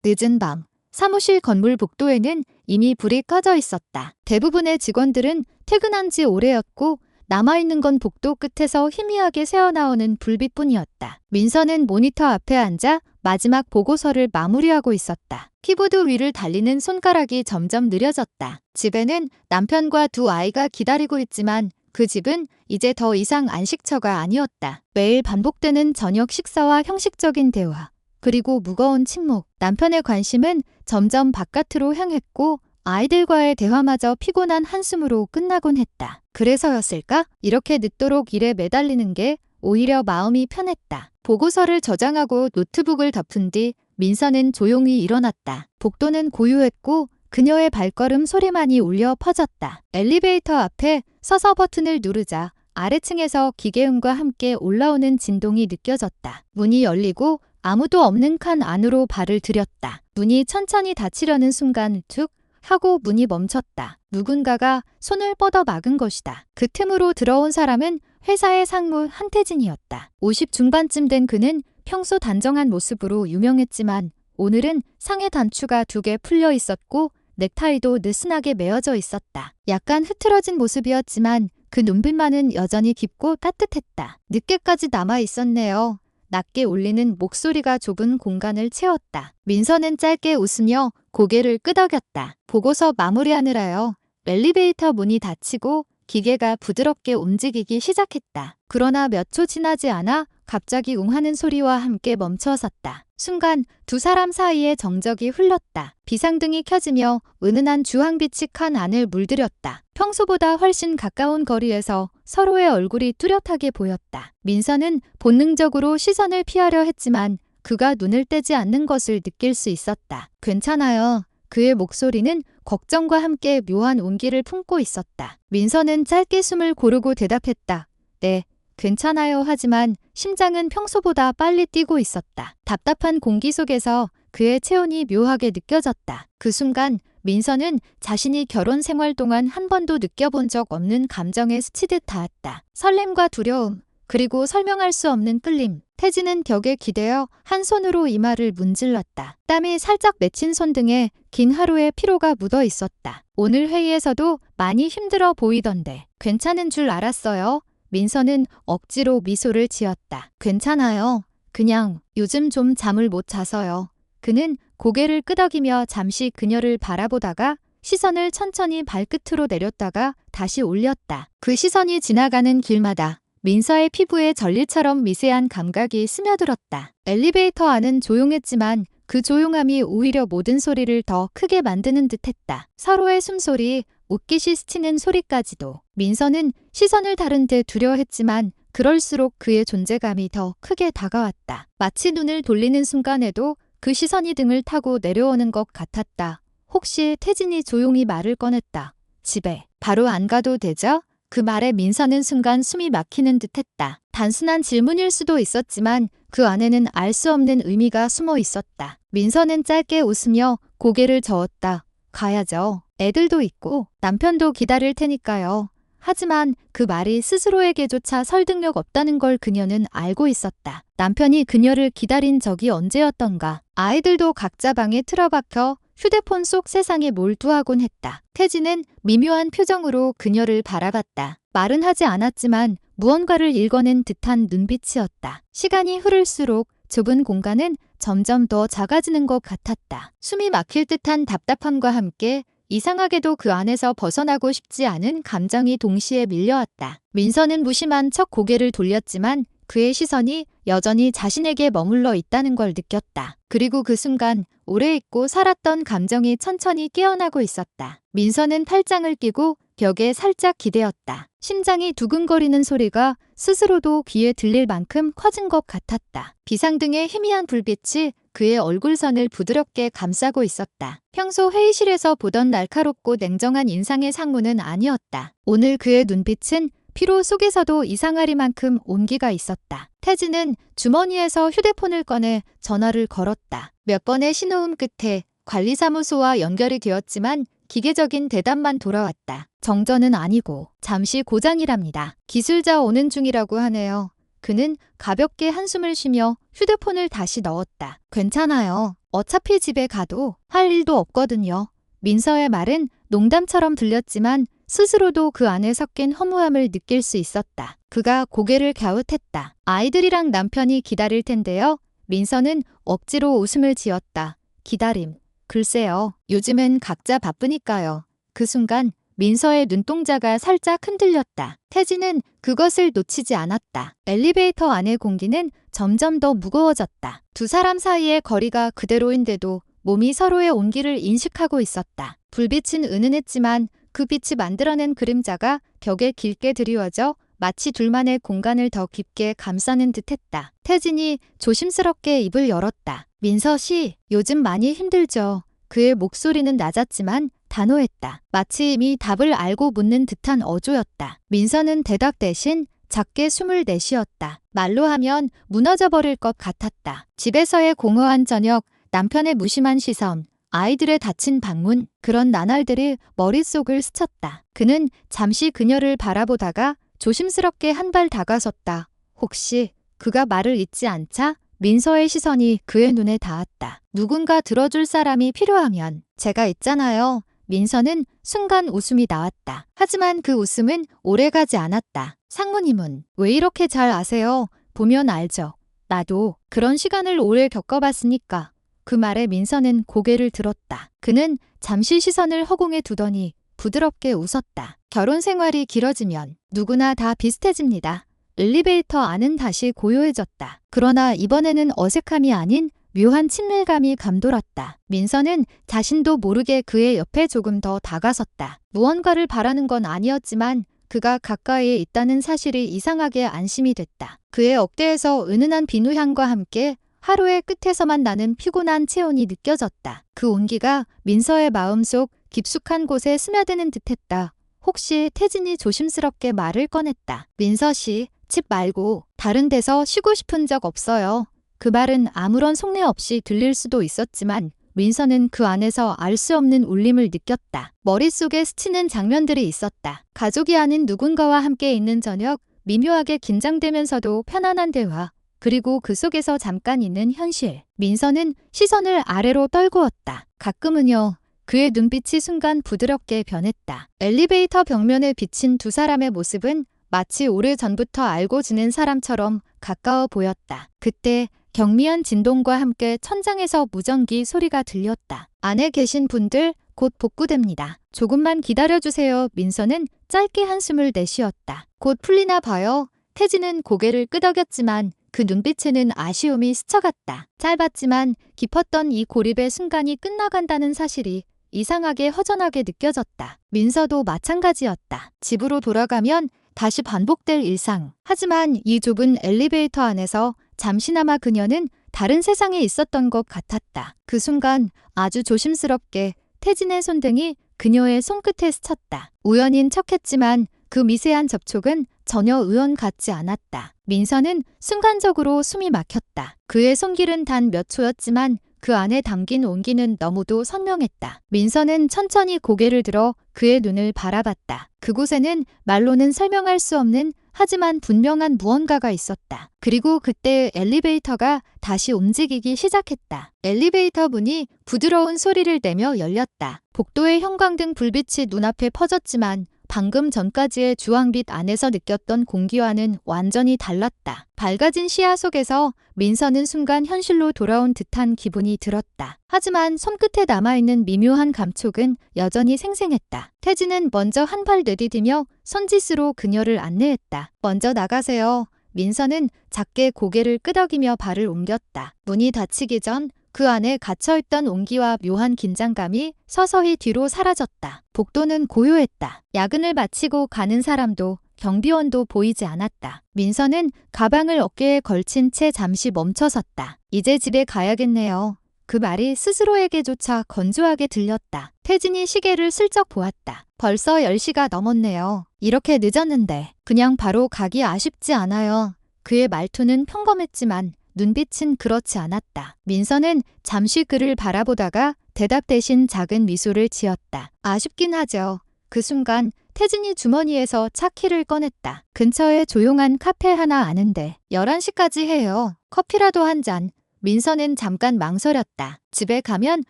늦은 밤, 사무실 건물 복도에는 이미 불이 꺼져 있었다. 대부분의 직원들은 퇴근한 지 오래였고 남아있는 건 복도 끝에서 희미하게 새어나오는 불빛뿐이었다. 민서는 모니터 앞에 앉아 마지막 보고서를 마무리하고 있었다. 키보드 위를 달리는 손가락이 점점 느려졌다. 집에는 남편과 두 아이가 기다리고 있지만 그 집은 이제 더 이상 안식처가 아니었다. 매일 반복되는 저녁 식사와 형식적인 대화, 그리고 무거운 침묵. 남편의 관심은 점점 바깥으로 향했고 아이들과의 대화마저 피곤한 한숨으로 끝나곤 했다. 그래서였을까? 이렇게 늦도록 일에 매달리는 게 오히려 마음이 편했다. 보고서를 저장하고 노트북을 덮은 뒤 민서는 조용히 일어났다. 복도는 고요했고 그녀의 발걸음 소리만이 울려 퍼졌다. 엘리베이터 앞에 서서 버튼을 누르자 아래층에서 기계음과 함께 올라오는 진동이 느껴졌다. 문이 열리고 아무도 없는 칸 안으로 발을 들였다. 문이 천천히 닫히려는 순간 툭 하고 문이 멈췄다. 누군가가 손을 뻗어 막은 것이다. 그 틈으로 들어온 사람은 회사의 상무 한태진이었다. 50 중반쯤 된 그는 평소 단정한 모습으로 유명했지만 오늘은 상의 단추가 2개 풀려 있었고 넥타이도 느슨하게 메어져 있었다. 약간 흐트러진 모습이었지만 그 눈빛만은 여전히 깊고 따뜻했다. 늦게까지 남아 있었네요. 낮게 울리는 목소리가 좁은 공간을 채웠다. 민서는 짧게 웃으며 고개를 끄덕였다. 보고서 마무리하느라요. 엘리베이터 문이 닫히고 기계가 부드럽게 움직이기 시작했다. 그러나 몇 초 지나지 않아 갑자기 웅하는 소리와 함께 멈춰섰다. 순간 두 사람 사이에 정적이 흘렀다. 비상등이 켜지며 은은한 주황빛이 칸 안을 물들였다. 평소보다 훨씬 가까운 거리에서 서로의 얼굴이 뚜렷하게 보였다. 민서는 본능적으로 시선을 피하려 했지만 그가 눈을 떼지 않는 것을 느낄 수 있었다. 괜찮아요. 그의 목소리는 걱정과 함께 묘한 온기를 품고 있었다. 민서는 짧게 숨을 고르고 대답했다. 네, 괜찮아요. 하지만 심장은 평소보다 빨리 뛰고 있었다. 답답한 공기 속에서 그의 체온이 묘하게 느껴졌다. 그 순간 민서는 자신이 결혼 생활 동안 한 번도 느껴본 적 없는 감정에 스치듯 닿았다. 설렘과 두려움, 그리고 설명할 수 없는 끌림. 태진은 벽에 기대어 한 손으로 이마를 문질렀다. 땀이 살짝 맺힌 손등에 긴 하루의 피로가 묻어 있었다. 오늘 회의에서도 많이 힘들어 보이던데. 괜찮은 줄 알았어요. 민서는 억지로 미소를 지었다. 괜찮아요. 그냥 요즘 좀 잠을 못 자서요. 그는 고개를 끄덕이며 잠시 그녀를 바라보다가 시선을 천천히 발끝으로 내렸다가 다시 올렸다. 그 시선이 지나가는 길마다 민서의 피부에 전리처럼 미세한 감각이 스며들었다. 엘리베이터 안은 조용했지만 그 조용함이 오히려 모든 소리를 더 크게 만드는 듯했다. 서로의 숨소리, 옷깃이 스치는 소리까지도. 민서는 시선을 다룬 데 두려워했지만 그럴수록 그의 존재감이 더 크게 다가왔다. 마치 눈을 돌리는 순간에도 그 시선이 등을 타고 내려오는 것 같았다. 혹시 태진이 조용히 말을 꺼냈다. 집에 바로 안 가도 되죠? 그 말에 민서는 순간 숨이 막히는 듯했다. 단순한 질문일 수도 있었지만 그 안에는 알 수 없는 의미가 숨어 있었다. 민서는 짧게 웃으며 고개를 저었다. 가야죠. 애들도 있고 남편도 기다릴 테니까요. 하지만 그 말이 스스로에게조차 설득력 없다는 걸 그녀는 알고 있었다. 남편이 그녀를 기다린 적이 언제였던가. 아이들도 각자 방에 틀어박혀 휴대폰 속 세상에 몰두하곤 했다. 태진은 미묘한 표정으로 그녀를 바라봤다. 말은 하지 않았지만 무언가를 읽어낸 듯한 눈빛이었다. 시간이 흐를수록 좁은 공간은 점점 더 작아지는 것 같았다. 숨이 막힐 듯한 답답함과 함께 이상하게도 그 안에서 벗어나고 싶지 않은 감정이 동시에 밀려왔다. 민서는 무심한 척 고개를 돌렸지만 그의 시선이 여전히 자신에게 머물러 있다는 걸 느꼈다. 그리고 그 순간 오래 잊고 살았던 감정이 천천히 깨어나고 있었다. 민서는 팔짱을 끼고 벽에 살짝 기대었다. 심장이 두근거리는 소리가 스스로도 귀에 들릴 만큼 커진 것 같았다. 비상등의 희미한 불빛이 그의 얼굴선을 부드럽게 감싸고 있었다. 평소 회의실에서 보던 날카롭고 냉정한 인상의 상무는 아니었다. 오늘 그의 눈빛은 피로 속에서도 이상하리만큼 온기가 있었다. 태진은 주머니에서 휴대폰을 꺼내 전화를 걸었다. 몇 번의 신호음 끝에 관리사무소와 연결이 되었지만 기계적인 대답만 돌아왔다. 정전은 아니고 잠시 고장이랍니다. 기술자 오는 중이라고 하네요. 그는 가볍게 한숨을 쉬며 휴대폰을 다시 넣었다. 괜찮아요. 어차피 집에 가도 할 일도 없거든요. 민서의 말은 농담처럼 들렸지만 스스로도 그 안에 섞인 허무함을 느낄 수 있었다. 그가 고개를 갸웃했다. 아이들이랑 남편이 기다릴 텐데요. 민서는 억지로 웃음을 지었다. 기다림. 글쎄요. 요즘은 각자 바쁘니까요. 그 순간 민서의 눈동자가 살짝 흔들렸다. 태진은 그것을 놓치지 않았다. 엘리베이터 안의 공기는 점점 더 무거워졌다. 두 사람 사이의 거리가 그대로인데도 몸이 서로의 온기를 인식하고 있었다. 불빛은 은은했지만 그 빛이 만들어낸 그림자가 벽에 길게 드리워져 마치 둘만의 공간을 더 깊게 감싸는 듯했다. 태진이 조심스럽게 입을 열었다. 민서 씨, 요즘 많이 힘들죠? 그의 목소리는 낮았지만 단호했다. 마치 이미 답을 알고 묻는 듯한 어조였다. 민서는 대답 대신 작게 숨을 내쉬었다. 말로 하면 무너져버릴 것 같았다. 집에서의 공허한 저녁, 남편의 무심한 시선, 아이들의 닫힌 방문, 그런 나날들이 머릿속을 스쳤다. 그는 잠시 그녀를 바라보다가 조심스럽게 한 발 다가섰다. 혹시 그가 말을 잇지 않자 민서의 시선이 그의 눈에 닿았다. 누군가 들어줄 사람이 필요하면 제가 있잖아요. 민서는 순간 웃음이 나왔다. 하지만 그 웃음은 오래가지 않았다. 상무님은 왜 이렇게 잘 아세요? 보면 알죠. 나도 그런 시간을 오래 겪어봤으니까. 그 말에 민서는 고개를 들었다. 그는 잠시 시선을 허공에 두더니 부드럽게 웃었다. 결혼 생활이 길어지면 누구나 다 비슷해집니다. 엘리베이터 안은 다시 고요해졌다. 그러나 이번에는 어색함이 아닌 묘한 친밀감이 감돌았다. 민서는 자신도 모르게 그의 옆에 조금 더 다가섰다. 무언가를 바라는 건 아니었지만 그가 가까이에 있다는 사실이 이상하게 안심이 됐다. 그의 억대에서 은은한 비누향과 함께 하루의 끝에서만 나는 피곤한 체온이 느껴졌다. 그 온기가 민서의 마음속 깊숙한 곳에 스며드는 듯했다. 혹시 태진이 조심스럽게 말을 꺼냈다. 민서 씨, 집 말고 다른 데서 쉬고 싶은 적 없어요. 그 말은 아무런 속내 없이 들릴 수도 있었지만 민서는 그 안에서 알 수 없는 울림을 느꼈다. 머릿속에 스치는 장면들이 있었다. 가족이 아닌 누군가와 함께 있는 저녁, 미묘하게 긴장되면서도 편안한 대화, 그리고 그 속에서 잠깐 있는 현실. 민서는 시선을 아래로 떨구었다. 가끔은요. 그의 눈빛이 순간 부드럽게 변했다. 엘리베이터 벽면에 비친 두 사람의 모습은 마치 오래전부터 알고 지낸 사람처럼 가까워 보였다. 그때 경미한 진동과 함께 천장에서 무전기 소리가 들렸다. 안에 계신 분들 곧 복구됩니다. 조금만 기다려주세요. 민서는 짧게 한숨을 내쉬었다. 곧 풀리나 봐요. 태진은 고개를 끄덕였지만 그 눈빛에는 아쉬움이 스쳐갔다. 짧았지만 깊었던 이 고립의 순간이 끝나간다는 사실이 이상하게 허전하게 느껴졌다. 민서도 마찬가지였다. 집으로 돌아가면 다시 반복될 일상. 하지만 이 좁은 엘리베이터 안에서 잠시나마 그녀는 다른 세상에 있었던 것 같았다. 그 순간 아주 조심스럽게 태진의 손등이 그녀의 손끝에 스쳤다. 우연인 척했지만 그 미세한 접촉은 전혀 의원 같지 않았다. 민서는 순간적으로 숨이 막혔다. 그의 손길은 단 몇 초였지만 그 안에 담긴 온기는 너무도 선명했다. 민서는 천천히 고개를 들어 그의 눈을 바라봤다. 그곳에는 말로는 설명할 수 없는 하지만 분명한 무언가가 있었다. 그리고 그때 엘리베이터가 다시 움직이기 시작했다. 엘리베이터 문이 부드러운 소리를 내며 열렸다. 복도의 형광등 불빛이 눈앞에 퍼졌지만 방금 전까지의 주황빛 안에서 느꼈던 공기와는 완전히 달랐다. 밝아진 시야 속에서 민서는 순간 현실로 돌아온 듯한 기분이 들었다. 하지만 손끝에 남아있는 미묘한 감촉은 여전히 생생했다. 태진은 먼저 한 발 내디디며 손짓으로 그녀를 안내했다. 먼저 나가세요. 민서는 작게 고개를 끄덕이며 발을 옮겼다. 문이 닫히기 전 그 안에 갇혀있던 온기와 묘한 긴장감이 서서히 뒤로 사라졌다. 복도는 고요했다. 야근을 마치고 가는 사람도 경비원도 보이지 않았다. 민서는 가방을 어깨에 걸친 채 잠시 멈춰섰다. 이제 집에 가야겠네요. 그 말이 스스로에게조차 건조하게 들렸다. 태진이 시계를 슬쩍 보았다. 벌써 10시가 넘었네요. 이렇게 늦었는데 그냥 바로 가기 아쉽지 않아요. 그의 말투는 평범했지만 눈빛은 그렇지 않았다. 민서는 잠시 그를 바라보다가 대답 대신 작은 미소를 지었다. 아쉽긴 하죠. 그 순간 태진이 주머니에서 차키를 꺼냈다. 근처에 조용한 카페 하나 아는데 11시까지 해요. 커피라도 한 잔. 민서는 잠깐 망설였다. 집에 가면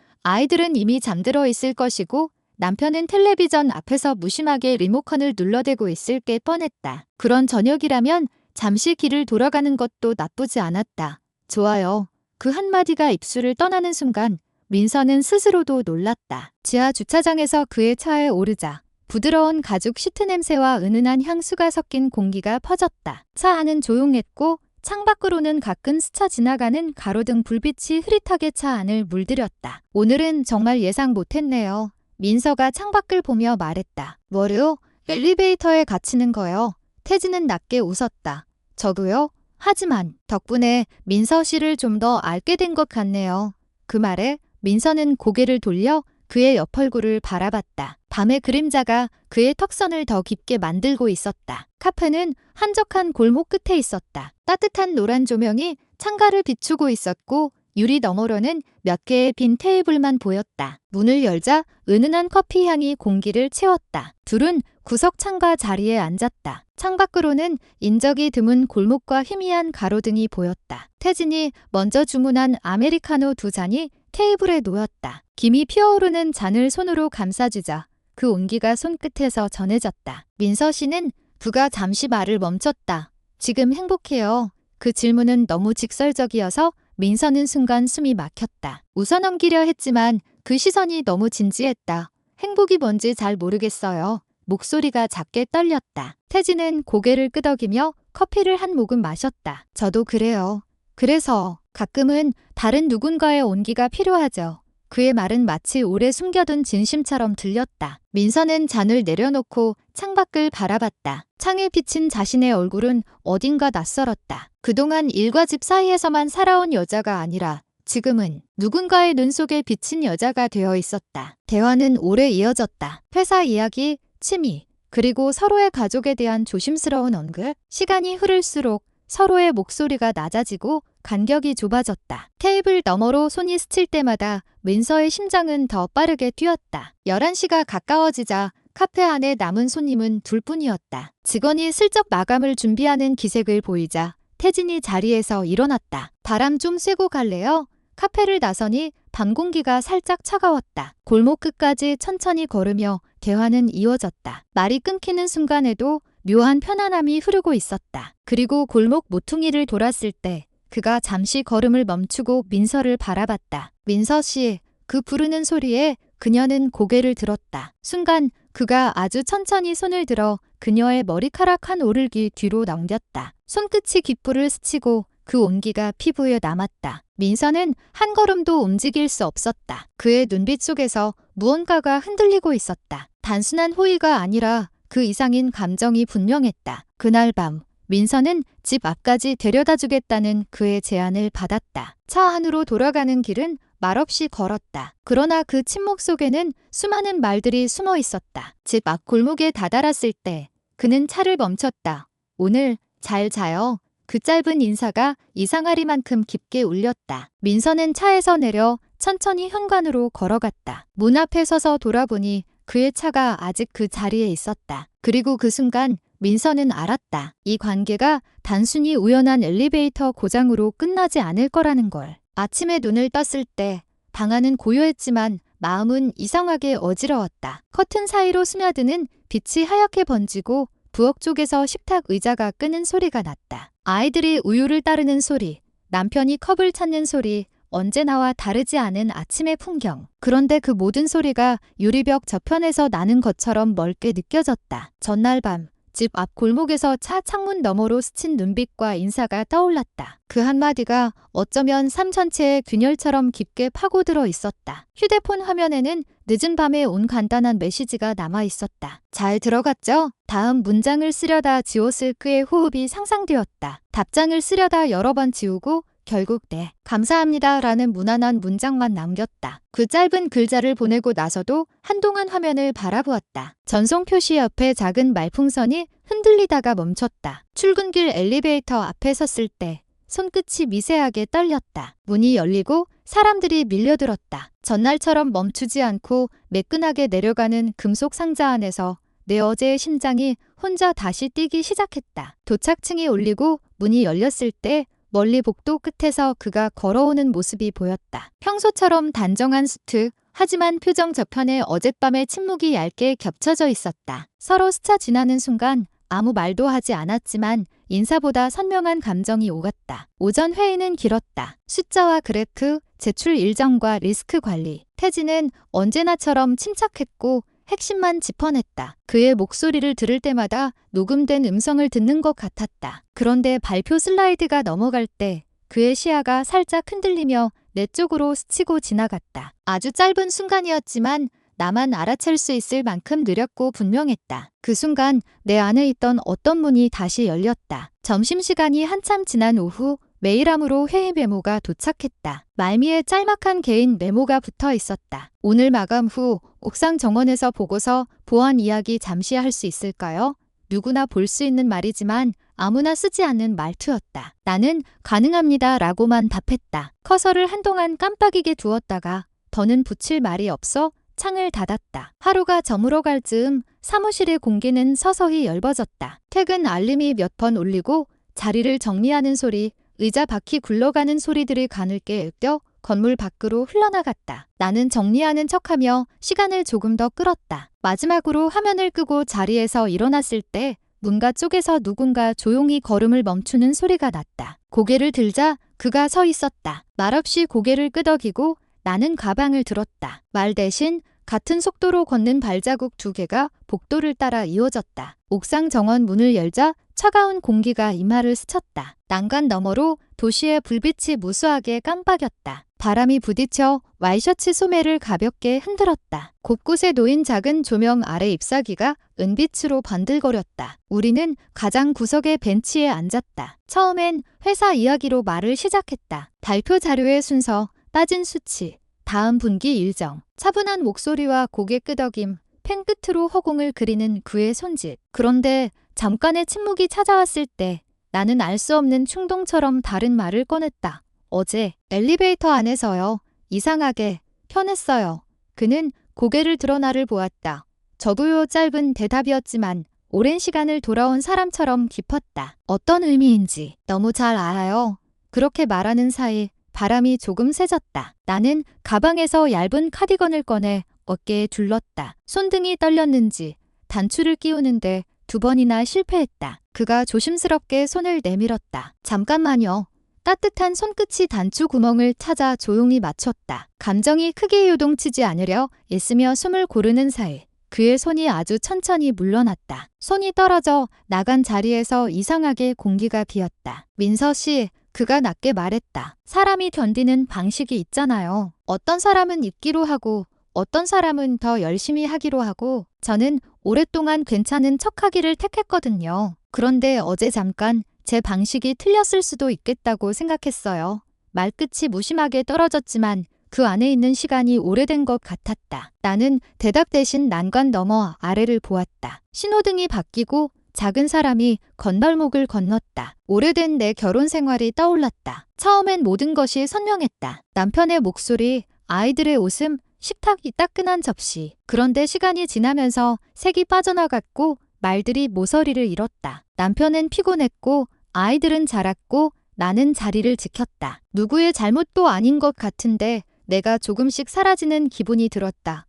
아이들은 이미 잠들어 있을 것이고 남편은 텔레비전 앞에서 무심하게 리모컨을 눌러대고 있을 게 뻔했다. 그런 저녁이라면 잠시 길을 돌아가는 것도 나쁘지 않았다. 좋아요. 그 한마디가 입술을 떠나는 순간 민서는 스스로도 놀랐다. 지하 주차장에서 그의 차에 오르자 부드러운 가죽 시트 냄새와 은은한 향수가 섞인 공기가 퍼졌다. 차 안은 조용했고 창밖으로는 가끔 스쳐 지나가는 가로등 불빛이 흐릿하게 차 안을 물들였다. 오늘은 정말 예상 못했네요. 민서가 창밖을 보며 말했다. 뭐요? 엘리베이터에 갇히는 거요. 태진은 낮게 웃었다. 저도요? 하지만 덕분에 민서 씨를 좀 더 알게 된 것 같네요. 그 말에 민서는 고개를 돌려 그의 옆 얼굴을 바라봤다. 밤의 그림자가 그의 턱선을 더 깊게 만들고 있었다. 카페는 한적한 골목 끝에 있었다. 따뜻한 노란 조명이 창가를 비추고 있었고 유리 너머로는 몇 개의 빈 테이블만 보였다. 문을 열자 은은한 커피 향이 공기를 채웠다. 둘은 구석 창가 자리에 앉았다. 창밖으로는 인적이 드문 골목과 희미한 가로등이 보였다. 태진이 먼저 주문한 아메리카노 2잔이 테이블에 놓였다. 김이 피어오르는 잔을 손으로 감싸주자 그 온기가 손끝에서 전해졌다. 민서 씨는 부가 잠시 말을 멈췄다. 지금 행복해요. 그 질문은 너무 직설적이어서 민서는 순간 숨이 막혔다. 웃어넘기려 했지만 그 시선이 너무 진지했다. 행복이 뭔지 잘 모르겠어요. 목소리가 작게 떨렸다. 태진은 고개를 끄덕이며 커피를 한 모금 마셨다. 저도 그래요. 그래서 가끔은 다른 누군가의 온기가 필요하죠. 그의 말은 마치 오래 숨겨둔 진심처럼 들렸다. 민서는 잔을 내려놓고 창밖을 바라봤다. 창에 비친 자신의 얼굴은 어딘가 낯설었다. 그동안 일과 집 사이에서만 살아온 여자가 아니라 지금은 누군가의 눈 속에 비친 여자가 되어 있었다. 대화는 오래 이어졌다. 회사 이야기, 취미, 그리고 서로의 가족에 대한 조심스러운 언급. 시간이 흐를수록 서로의 목소리가 낮아지고 간격이 좁아졌다. 테이블 너머로 손이 스칠 때마다 민서의 심장은 더 빠르게 뛰었다. 11시가 가까워지자 카페 안에 남은 손님은 둘뿐이었다. 직원이 슬쩍 마감을 준비하는 기색을 보이자 태진이 자리에서 일어났다. 바람 좀 쐬고 갈래요? 카페를 나서니 밤 공기가 살짝 차가웠다. 골목 끝까지 천천히 걸으며 대화는 이어졌다. 말이 끊기는 순간에도 묘한 편안함이 흐르고 있었다. 그리고 골목 모퉁이를 돌았을 때 그가 잠시 걸음을 멈추고 민서를 바라봤다. 민서 씨, 그 부르는 소리에 그녀는 고개를 들었다. 순간 그가 아주 천천히 손을 들어 그녀의 머리카락 한 오를기 뒤로 넘겼다. 손끝이 귓불을 스치고 그 온기가 피부에 남았다. 민서는 한 걸음도 움직일 수 없었다. 그의 눈빛 속에서 무언가가 흔들리고 있었다. 단순한 호의가 아니라 그 이상인 감정이 분명했다. 그날 밤 민서는 집 앞까지 데려다 주겠다는 그의 제안을 받았다. 차 안으로 돌아가는 길은 말없이 걸었다. 그러나 그 침묵 속에는 수많은 말들이 숨어 있었다. 집 앞 골목에 다다랐을 때 그는 차를 멈췄다. 오늘 잘 자요. 그 짧은 인사가 이상하리만큼 깊게 울렸다. 민서는 차에서 내려 천천히 현관으로 걸어갔다. 문 앞에 서서 돌아보니 그의 차가 아직 그 자리에 있었다. 그리고 그 순간 민서는 알았다. 이 관계가 단순히 우연한 엘리베이터 고장으로 끝나지 않을 거라는 걸. 아침에 눈을 떴을 때 방 안은 고요했지만 마음은 이상하게 어지러웠다. 커튼 사이로 스며드는 빛이 하얗게 번지고 부엌 쪽에서 식탁 의자가 끄는 소리가 났다. 아이들이 우유를 따르는 소리, 남편이 컵을 찾는 소리, 언제나와 다르지 않은 아침의 풍경. 그런데 그 모든 소리가 유리벽 저편에서 나는 것처럼 멀게 느껴졌다. 전날 밤 집 앞 골목에서 차 창문 너머로 스친 눈빛과 인사가 떠올랐다. 그 한마디가 어쩌면 삶 전체의 균열처럼 깊게 파고들어 있었다. 휴대폰 화면에는 늦은 밤에 온 간단한 메시지가 남아 있었다. 잘 들어갔죠? 다음 문장을 쓰려다 지웠을 그의 호흡이 상상되었다. 답장을 쓰려다 여러 번 지우고 결국 네, 감사합니다 라는 무난한 문장만 남겼다. 그 짧은 글자를 보내고 나서도 한동안 화면을 바라보았다. 전송 표시 옆에 작은 말풍선이 흔들리다가 멈췄다. 출근길 엘리베이터 앞에 섰을 때 손끝이 미세하게 떨렸다. 문이 열리고 사람들이 밀려들었다. 전날처럼 멈추지 않고 매끈하게 내려가는 금속 상자 안에서 내 어제의 심장이 혼자 다시 뛰기 시작했다. 도착층이 울리고 문이 열렸을 때 멀리 복도 끝에서 그가 걸어오는 모습이 보였다. 평소처럼 단정한 수트, 하지만 표정 저편에 어젯밤의 침묵이 얇게 겹쳐져 있었다. 서로 스쳐 지나는 순간 아무 말도 하지 않았지만 인사보다 선명한 감정이 오갔다. 오전 회의는 길었다. 숫자와 그래프, 제출 일정과 리스크 관리. 태진은 언제나처럼 침착했고 핵심만 짚어냈다. 그의 목소리를 들을 때마다 녹음된 음성을 듣는 것 같았다. 그런데 발표 슬라이드가 넘어갈 때 그의 시야가 살짝 흔들리며 내 쪽으로 스치고 지나갔다. 아주 짧은 순간이었지만 나만 알아챌 수 있을 만큼 느렸고 분명했다. 그 순간 내 안에 있던 어떤 문이 다시 열렸다. 점심시간이 한참 지난 오후 메일함으로 회의 메모가 도착했다. 말미에 짤막한 개인 메모가 붙어 있었다. 오늘 마감 후 옥상 정원에서 보고서 보안 이야기 잠시 할 수 있을까요? 누구나 볼 수 있는 말이지만 아무나 쓰지 않는 말투였다. 나는 가능합니다 라고만 답했다. 커서를 한동안 깜빡이게 두었다가 더는 붙일 말이 없어 창을 닫았다. 하루가 저물어갈 즈음 사무실의 공기는 서서히 엷어졌다. 퇴근 알림이 몇 번 울리고 자리를 정리하는 소리, 의자 바퀴 굴러가는 소리들이 가늘게 껴 건물 밖으로 흘러나갔다. 나는 정리하는 척하며 시간을 조금 더 끌었다. 마지막으로 화면을 끄고 자리에서 일어났을 때 문가 쪽에서 누군가 조용히 걸음을 멈추는 소리가 났다. 고개를 들자 그가 서 있었다. 말없이 고개를 끄덕이고 나는 가방을 들었다. 말 대신 같은 속도로 걷는 발자국 두 개가 복도를 따라 이어졌다. 옥상 정원 문을 열자 차가운 공기가 이마를 스쳤다. 난간 너머로 도시의 불빛이 무수하게 깜빡였다. 바람이 부딪혀 와이셔츠 소매를 가볍게 흔들었다. 곳곳에 놓인 작은 조명 아래 잎사귀가 은빛으로 번들거렸다. 우리는 가장 구석의 벤치에 앉았다. 처음엔 회사 이야기로 말을 시작했다. 발표 자료의 순서, 따진 수치, 다음 분기 일정, 차분한 목소리와 고개 끄덕임, 펜 끝으로 허공을 그리는 그의 손짓. 그런데 잠깐의 침묵이 찾아왔을 때 나는 알 수 없는 충동처럼 다른 말을 꺼냈다. 어제 엘리베이터 안에서요. 이상하게 편했어요. 그는 고개를 들어 나를 보았다. 저도요. 짧은 대답이었지만 오랜 시간을 돌아온 사람처럼 깊었다. 어떤 의미인지 너무 잘 알아요. 그렇게 말하는 사이 바람이 조금 세졌다. 나는 가방에서 얇은 카디건을 꺼내 어깨에 둘렀다. 손등이 떨렸는지 단추를 끼우는데 2번이나 실패했다. 그가 조심스럽게 손을 내밀었다. 잠깐만요. 따뜻한 손끝이 단추 구멍을 찾아 조용히 맞췄다. 감정이 크게 요동치지 않으려 애쓰며 숨을 고르는 사이 그의 손이 아주 천천히 물러났다. 손이 떨어져 나간 자리에서 이상하게 공기가 비었다. 민서 씨, 그가 낮게 말했다. 사람이 견디는 방식이 있잖아요. 어떤 사람은 잊기로 하고 어떤 사람은 더 열심히 하기로 하고 저는 오랫동안 괜찮은 척하기를 택했거든요. 그런데 어제 잠깐 제 방식이 틀렸을 수도 있겠다고 생각했어요. 말끝이 무심하게 떨어졌지만 그 안에 있는 시간이 오래된 것 같았다. 나는 대답 대신 난간 너머 아래를 보았다. 신호등이 바뀌고 작은 사람이 건널목을 건넜다. 오래된 내 결혼 생활이 떠올랐다. 처음엔 모든 것이 선명했다. 남편의 목소리, 아이들의 웃음, 식탁이 따끈한 접시. 그런데 시간이 지나면서 색이 빠져나갔고 말들이 모서리를 잃었다. 남편은 피곤했고 아이들은 자랐고 나는 자리를 지켰다. 누구의 잘못도 아닌 것 같은데 내가 조금씩 사라지는 기분이 들었다.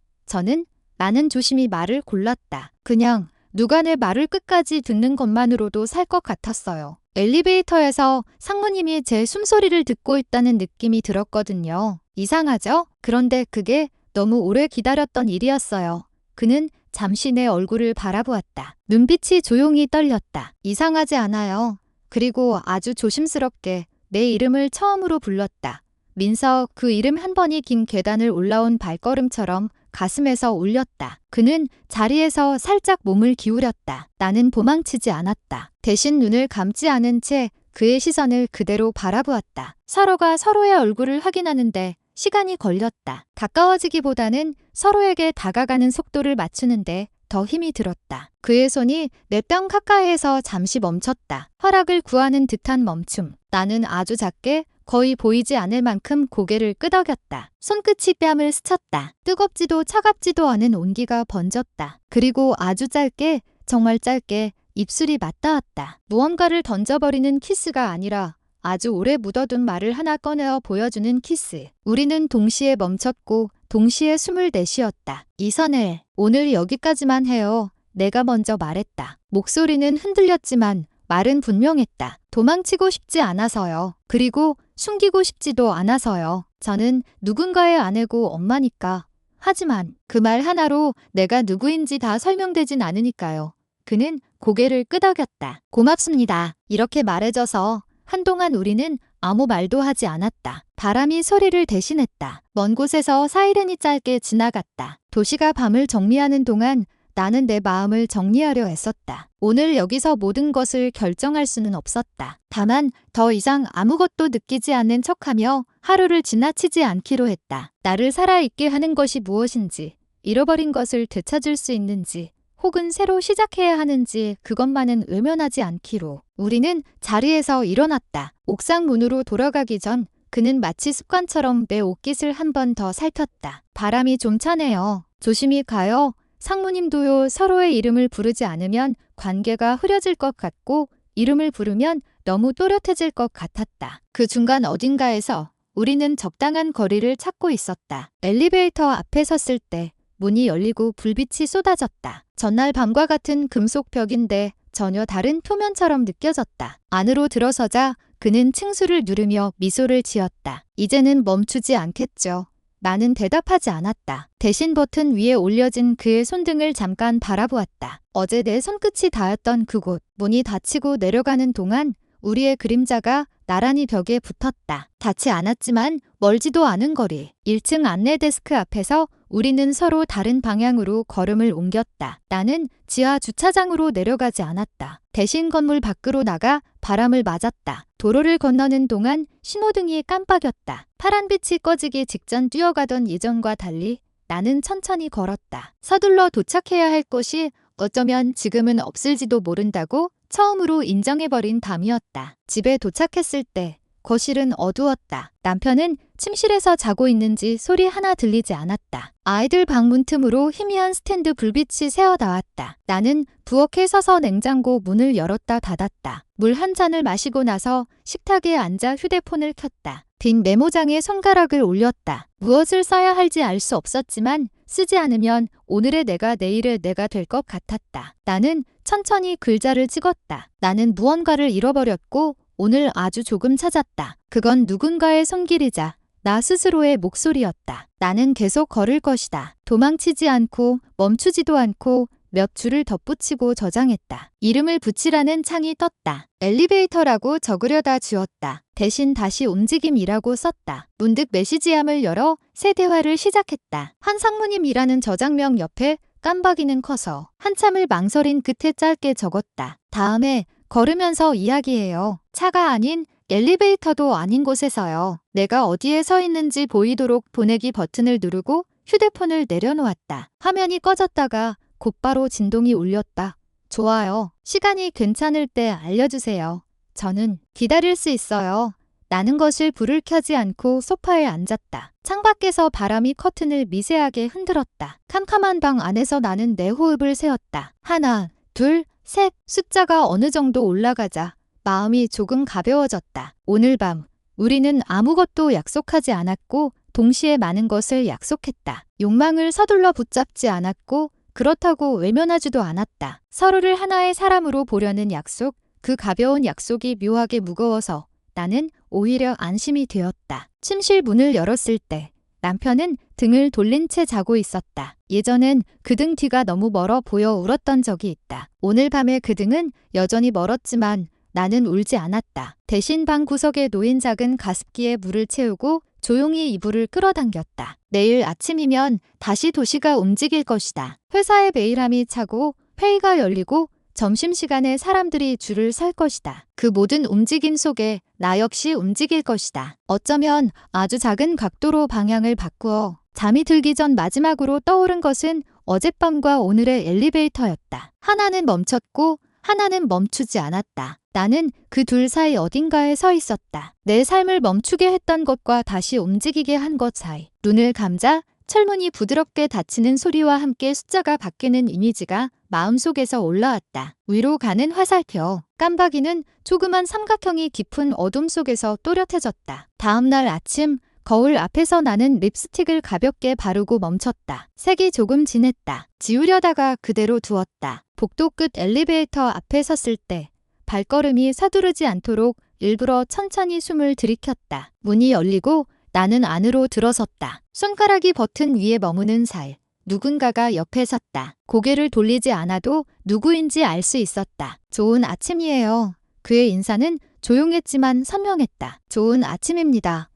나는 조심히 말을 골랐다. 그냥 누가 내 말을 끝까지 듣는 것만으로도 살 것 같았어요. 엘리베이터에서 상무님이 제 숨소리를 듣고 있다는 느낌이 들었거든요. 이상하죠? 그런데 그게 너무 오래 기다렸던 일이었어요. 그는 잠시 내 얼굴을 바라보았다. 눈빛이 조용히 떨렸다. 이상하지 않아요. 그리고 아주 조심스럽게 내 이름을 처음으로 불렀다. 민서. 그 이름 한 번이 긴 계단을 올라온 발걸음처럼 가슴에서 울렸다. 그는 자리에서 살짝 몸을 기울였다. 나는 도망치지 않았다. 대신 눈을 감지 않은 채 그의 시선을 그대로 바라보았다. 서로가 서로의 얼굴을 확인하는데 시간이 걸렸다. 가까워지기보다는 서로에게 다가가는 속도를 맞추는데 더 힘이 들었다. 그의 손이 내 뺨 가까이에서 잠시 멈췄다. 허락을 구하는 듯한 멈춤. 나는 아주 작게 거의 보이지 않을 만큼 고개를 끄덕였다. 손끝이 뺨을 스쳤다. 뜨겁지도 차갑지도 않은 온기가 번졌다. 그리고 아주 짧게, 정말 짧게 입술이 맞닿았다. 무언가를 던져버리는 키스가 아니라 아주 오래 묻어둔 말을 하나 꺼내어 보여주는 키스. 우리는 동시에 멈췄고 동시에 숨을 내쉬었다. 이선을, 오늘 여기까지만 해요. 내가 먼저 말했다. 목소리는 흔들렸지만 말은 분명했다. 도망치고 싶지 않아서요. 그리고 숨기고 싶지도 않아서요. 저는 누군가의 아내고 엄마니까. 하지만 그 말 하나로 내가 누구인지 다 설명되진 않으니까요. 그는 고개를 끄덕였다. 고맙습니다. 이렇게 말해줘서. 한동안 우리는 아무 말도 하지 않았다. 바람이 소리를 대신했다. 먼 곳에서 사이렌이 짧게 지나갔다. 도시가 밤을 정리하는 동안 나는 내 마음을 정리하려 애썼다. 오늘 여기서 모든 것을 결정할 수는 없었다. 다만 더 이상 아무것도 느끼지 않는 척하며 하루를 지나치지 않기로 했다. 나를 살아있게 하는 것이 무엇인지, 잃어버린 것을 되찾을 수 있는지, 혹은 새로 시작해야 하는지 그것만은 외면하지 않기로. 우리는 자리에서 일어났다. 옥상 문으로 돌아가기 전 그는 마치 습관처럼 내 옷깃을 한 번 더 살폈다. 바람이 좀 차네요. 조심히 가요. 상무님도요. 서로의 이름을 부르지 않으면 관계가 흐려질 것 같고 이름을 부르면 너무 또렷해질 것 같았다. 그 중간 어딘가에서 우리는 적당한 거리를 찾고 있었다. 엘리베이터 앞에 섰을 때 문이 열리고 불빛이 쏟아졌다. 전날 밤과 같은 금속 벽인데 전혀 다른 표면처럼 느껴졌다. 안으로 들어서자 그는 층수를 누르며 미소를 지었다. 이제는 멈추지 않겠죠. 나는 대답하지 않았다. 대신 버튼 위에 올려진 그의 손등을 잠깐 바라보았다. 어제 내 손끝이 닿았던 그곳. 문이 닫히고 내려가는 동안 우리의 그림자가 나란히 벽에 붙었다. 닿지 않았지만 멀지도 않은 거리. 1층 안내 데스크 앞에서 우리는 서로 다른 방향으로 걸음을 옮겼다. 나는 지하 주차장으로 내려가지 않았다. 대신 건물 밖으로 나가 바람을 맞았다. 도로를 건너는 동안 신호등이 깜빡였다. 파란빛이 꺼지기 직전 뛰어가던 예전과 달리 나는 천천히 걸었다. 서둘러 도착해야 할 곳이 어쩌면 지금은 없을지도 모른다고 처음으로 인정해버린 밤이었다. 집에 도착했을 때 거실은 어두웠다. 남편은 침실에서 자고 있는지 소리 하나 들리지 않았다. 아이들 방 문틈으로 희미한 스탠드 불빛이 새어나왔다. 나는 부엌에 서서 냉장고 문을 열었다 닫았다. 물 한 잔을 마시고 나서 식탁에 앉아 휴대폰을 켰다. 빈 메모장에 손가락을 올렸다. 무엇을 써야 할지 알 수 없었지만 쓰지 않으면 오늘의 내가 내일의 내가 될 것 같았다. 나는 천천히 글자를 찍었다. 나는 무언가를 잃어버렸고 오늘 아주 조금 찾았다. 그건 누군가의 손길이자 나 스스로의 목소리였다. 나는 계속 걸을 것이다. 도망치지 않고 멈추지도 않고 몇 줄을 덧붙이고 저장했다. 이름을 붙이라는 창이 떴다. 엘리베이터라고 적으려다 지웠다. 대신 다시 움직임이라고 썼다. 문득 메시지함을 열어 새 대화를 시작했다. 한 상무님이라는 저장명 옆에 깜박이는 커서 한참을 망설인 끝에 짧게 적었다. 다음에 걸으면서 이야기해요. 차가 아닌 엘리베이터도 아닌 곳에서요. 내가 어디에 서 있는지 보이도록 보내기 버튼을 누르고 휴대폰을 내려놓았다. 화면이 꺼졌다가 곧바로 진동이 울렸다. 좋아요. 시간이 괜찮을 때 알려주세요. 저는 기다릴 수 있어요. 나는 것을 불을 켜지 않고 소파에 앉았다. 창밖에서 바람이 커튼을 미세하게 흔들었다. 캄캄한 방 안에서 나는 내 호흡을 세었다. 하나, 둘, 셋. 숫자가 어느 정도 올라가자 마음이 조금 가벼워졌다. 오늘 밤 우리는 아무것도 약속하지 않았고 동시에 많은 것을 약속했다. 욕망을 서둘러 붙잡지 않았고 그렇다고 외면하지도 않았다. 서로를 하나의 사람으로 보려는 약속, 그 가벼운 약속이 묘하게 무거워서 나는 오히려 안심이 되었다. 침실 문을 열었을 때 남편은 등을 돌린 채 자고 있었다. 예전엔 그 등 뒤가 너무 멀어 보여 울었던 적이 있다. 오늘 밤의 그 등은 여전히 멀었지만 나는 울지 않았다. 대신 방 구석에 놓인 작은 가습기에 물을 채우고 조용히 이불을 끌어당겼다. 내일 아침이면 다시 도시가 움직일 것이다. 회사의 베일함이 차고 회의가 열리고 점심시간에 사람들이 줄을 설 것이다. 그 모든 움직임 속에 나 역시 움직일 것이다. 어쩌면 아주 작은 각도로 방향을 바꾸어 잠이 들기 전 마지막으로 떠오른 것은 어젯밤과 오늘의 엘리베이터였다. 하나는 멈췄고 하나는 멈추지 않았다. 나는 그 둘 사이 어딘가에 서 있었다. 내 삶을 멈추게 했던 것과 다시 움직이게 한 것 사이. 눈을 감자 철문이 부드럽게 닫히는 소리와 함께 숫자가 바뀌는 이미지가 마음속에서 올라왔다. 위로 가는 화살표. 깜박이는 조그만 삼각형이 깊은 어둠 속에서 또렷해졌다. 다음 날 아침 거울 앞에서 나는 립스틱을 가볍게 바르고 멈췄다. 색이 조금 진했다. 지우려다가 그대로 두었다. 복도 끝 엘리베이터 앞에 섰을 때 발걸음이 서두르지 않도록 일부러 천천히 숨을 들이켰다. 문이 열리고 나는 안으로 들어섰다. 손가락이 버튼 위에 머무는 사이 누군가가 옆에 섰다. 고개를 돌리지 않아도 누구인지 알 수 있었다. 좋은 아침이에요. 그의 인사는 조용했지만 선명했다. 좋은 아침입니다.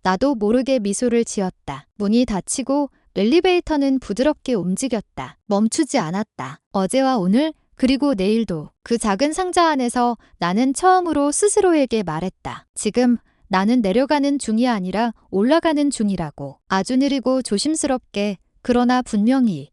나도 모르게 미소를 지었다. 문이 닫히고 엘리베이터는 부드럽게 움직였다. 멈추지 않았다. 어제와 오늘 그리고 내일도 그 작은 상자 안에서 나는 처음으로 스스로에게 말했다. 지금 나는 내려가는 중이 아니라 올라가는 중이라고. 아주 느리고 조심스럽게 그러나 분명히